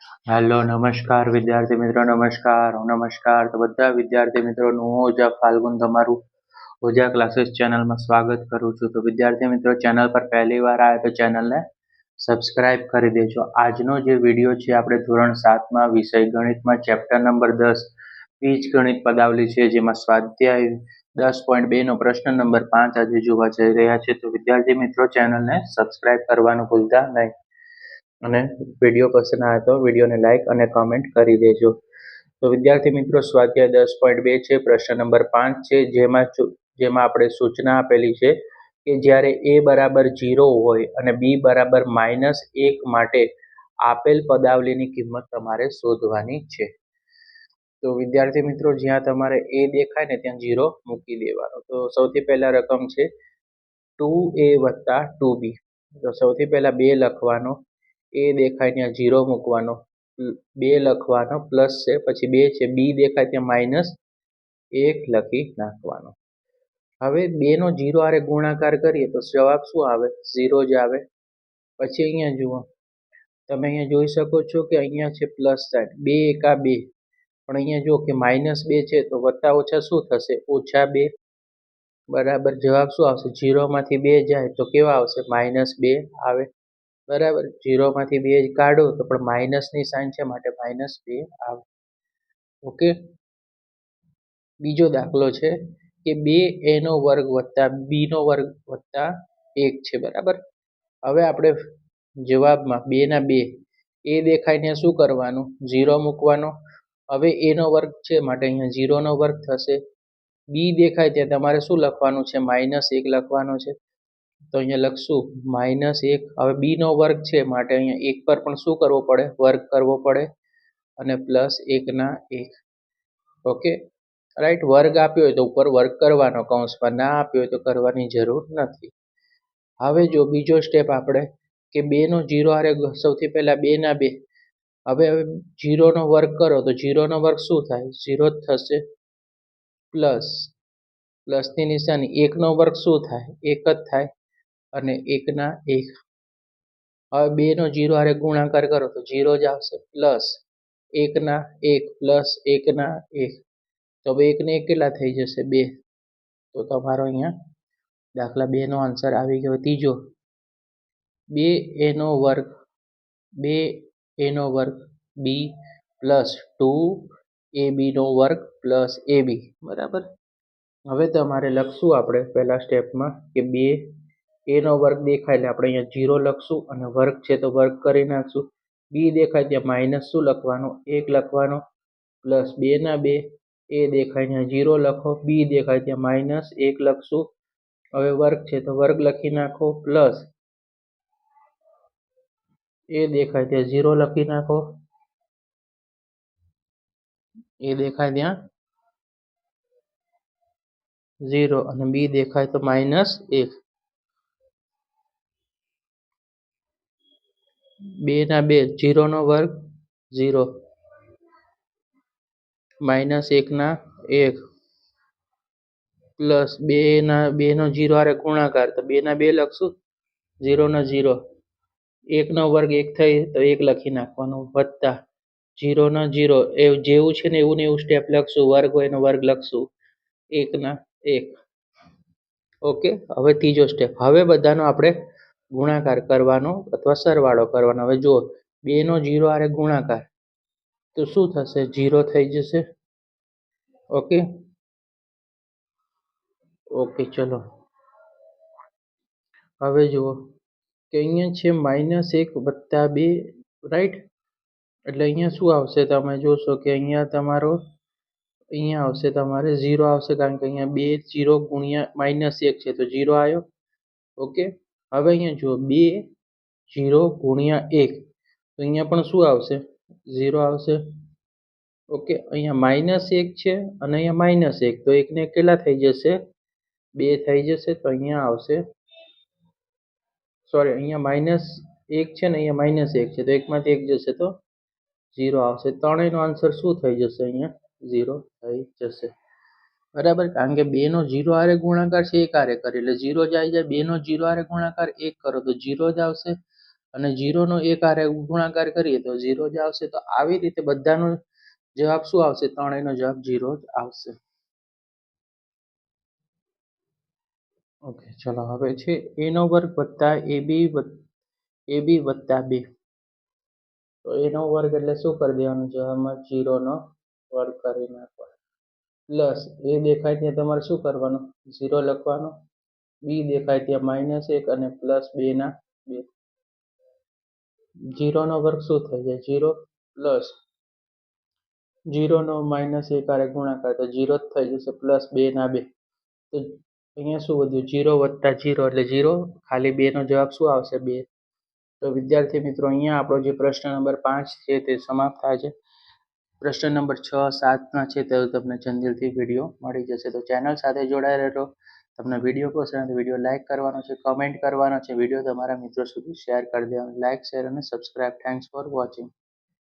Hello નમસ્કાર વિદ્યાર્થી મિત્રો નમસ્કાર તો બધા વિદ્યાર્થી મિત્રોનું હું ઓજા ફાલ્ગુન તમારું ઓજા ક્લાસીસ ચેનલમાં સ્વાગત કરું છું. તો વિદ્યાર્થી મિત્રો ચેનલ પર પહેલી વાર આવે તો ચેનલને સબસ્ક્રાઇબ કરી દેજો. આજનો જે વિડીયો છે આપણે ધોરણ 7માં વિષય ગણિતમાં ચેપ્ટર નંબર 10 બીજગણિત પદાવલી છે, જેમાં સ્વાધ્યાય 10.2 નો પ્રશ્ન નંબર 5 આજે જોવા જઈ રહ્યા છે. તો વિદ્યાર્થી મિત્રો ચેનલને સબસ્ક્રાઇબ કરવાનું ભૂલતા નહીં અને વિડીયો પસંદ આવે તો વિડીયોને લાઇક અને કમેન્ટ કરી દેજો. તો વિદ્યાર્થી મિત્રો સ્વાધ્યાય 10.2 છે, પ્રશ્ન નંબર 5 છે, જેમાં આપણે સૂચના આપેલી છે કે જ્યારે a બરાબર 0 હોય અને b બરાબર -1 માટે આપેલ પદાવલીની કિંમત તમારે શોધવાની છે. તો વિદ્યાર્થી મિત્રો જ્યાં તમારે a દેખાય ને ત્યાં 0 મૂકી દેવાનો. તો સૌથી પહેલા રકમ છે 2a વત્તા 2b. તો સૌથી પહેલા 2 લખવાનો, a દેખાય ત્યાં 0 મૂકવાનો, 2 લખવાનો, પ્લસ છે, પછી 2 છે, b દેખાય ત્યાં -1 લખી નાખવાનો. હવે 2 નો 0 હારે ગુણાકાર કરીએ તો જવાબ શું આવે? 0 જ આવે. પછી અહીંયા જુઓ, તમે અહીંયા જોઈ શકો છો કે અહીંયા છે પ્લસ સાઇન, 2 એકા 2, પણ અહીંયા જો કે -2 છે તો વત્તા ઓછા શું થશે? -2 બરાબર. જવાબ શું આવશે? 0 માંથી 2 જાય તો કેવા આવશે? -2 આવે. બરાબર. 0 માંથી 2 કાઢો તો પણ માઇનસની સાઇન છે માટે -2 આવે. ઓકે. બીજો દાખલો છે કે 2a નો વર્ગ વત્તા b નો વર્ગ વત્તા 1 છે. બરાબર. હવે આપણે જવાબમાં 2 ના 2, a દેખાય ને શું કરવાનું? 0 મૂકવાનો. હવે a નો વર્ગ છે માટે અહીંયા 0 નો વર્ગ થશે. b દેખાય ત્યાં તમારે શું લખવાનું છે? -1 લખવાનો છે. તો અહીંયા લખશું -1. હવે b નો વર્ગ છે માટે અહીંયા 1 પર પણ શું કરવો પડે? વર્ગ કરવો પડે, અને +1 ના 1. Okay right. વર્ગ આપ્યો હોય તો ઉપર વર્ગ કરવાનો, કૌંસમાં ના આપ્યો હોય તો કરવાની જરૂર નથી. હવે જો બીજો સ્ટેપ આપણે કે 2 નો 0 હારે સૌથી પહેલા 2 ના 2. હવે 0 નો વર્ગ કરો તો 0 નો વર્ગ શું થાય? 0 જ થશે. પ્લસની નિશાની. 1 નો વર્ગ શું થાય? 1 જ થાય, અને 1 ના 1. હવે 2 નો 0 હારે ગુણાકાર કરો તો 0 જ આવશે. +1 ના 1 +1 ના 1. તો હવે 1 ને 1 કેટલા થઈ જશે? 2. તો તમારો અહીંયા દાખલા 2 નો આન્સર આવી ગયો. ત્રીજો 2a નો વર્ગ b + 2ab નો વર્ગ ab. બરાબર. હવે તમારે લખશું આપણે પહેલા સ્ટેપમાં કે 2a નો વર્ગ દેખાય એટલે આપણે અહીંયા 0 લખશું, અને વર્ગ છે તો વર્ગ કરી નાખશું. b દેખાય ત્યાં માઇનસ શું લખવાનું? 1 લખવાનો, +2 ના 2. a દેખાય ત્યાં 0 લખો, b દેખાય ત્યાં -1 લખશું. હવે વર્ગ છે તો વર્ગ લખી નાખો, પ્લસ a દેખાય ત્યાં 0 લખી નાખો, a દેખાય ત્યાં 0, અને b દેખાય તો -1. 2 ના 2, 0 નો વર્ગ 0, -1 ના 1, પ્લસ 2 નો 0 હારે ગુણાકાર તો 2 ના 2 લખશું, 0 ના 0, 1 નો વર્ગ 1 થઈ તો 1 લખી નાખવાનું, વત્તા 0 ના 0, એ જેવું છે ને એવું ને એવું સ્ટેપ લખશું, વર્ગ હોય એનો વર્ગ લખશું, 1 ના 1. ઓકે. હવે ત્રીજો સ્ટેપ. હવે બધાનો આપણે ગુણાકાર કરવાનો અથવા સરવાળો કરવાનો. હવે જુઓ, 2 નો 0 હારે ગુણાકાર તો શું થશે? 0 થઈ જશે. ઓકે. ચલો હવે જુઓ કે અહીંયા છે -1 વત્તા 2, રાઈટ. એટલે અહીંયા શું આવશે? તમે જોશો કે અહીંયા આવશે તમારે 0 આવશે, કારણ કે અહીંયા 2 0 ગુણ્યા -1 છે તો 0 આવ્યો. ઓકે. હવે અહીંયા જુઓ 2 0 ગુણ્યા 1, તો અહીંયા પણ શું આવશે? 0 આવશે. ઓકે. અહીંયા -1 છે અને અહીંયા -1, તો 1 ને કેટલા થઈ જશે? 2 થઈ જશે. તો અહીંયા આવશે, સોરી, અહીંયા -1 છે ને અહીંયા -1 છે, તો 1 માંથી 1 જશે તો 0 આવશે. ત્રણેયનો આન્સર શું થઈ જશે? અહીંયા 0 થઈ જશે. બરાબર. કારણ કે 2 નો 0 હારે ગુણાકાર છે 1 હારે કરે એટલે 0 જ આવી જાય. 2 નો 0 હારે ગુણાકાર 1 કરો તો 0 જ આવશે, અને 0નો એક હારે ગુણાકાર કરીએ તો 0 જ આવશે. તો આવી રીતે બધાનો જવાબ શું આવશે? ત્રણેયનો જવાબ 0 જ આવશે. ઓકે, ચલો હવે છે a નો વર્ગ વત્તા ab વત્તા 2. તો a નો વર્ગ એટલે શું કરી દેવાનું? જવાબમાં 0નો વર્ગ કરી નાખવાનો. પ્લસ a દેખાય ત્યાં તમારે શું કરવાનું? 0 લખવાનો. b દેખાય ત્યાં -1 અને પ્લસ 2 ના 2. 0નો વર્ગ શું થઈ જાય? 0 પ્લસ 0નો -1 હારે ગુણાકાર તો 0 જ થઈ જશે. પ્લસ 2 ના 2. તો અહીંયા શું વધ્યું? 0 વત્તા 0 એટલે 0. ખાલી 2નો જવાબ શું આવશે? 2. તો વિદ્યાર્થી મિત્રો, અહીંયા આપણો જે પ્રશ્ન નંબર 5 છે તે સમાપ્ત થાય છે. પ્રશ્ન નંબર 6, 7ના છે તે તમને જલ્દીથી વિડીયો મળી જશે. તો ચેનલ સાથે જોડાયેલા રહેજો. તમને વિડીયો પસંદ આવે તો વિડીયો લાઇક કરવાનો છે, કમેન્ટ કરવાનો છે, વિડીયો તમારા મિત્રો સુધી શેર કરી દેવાનો. લાઇક, શેર અને સબસ્ક્રાઇબ. Thanks for watching.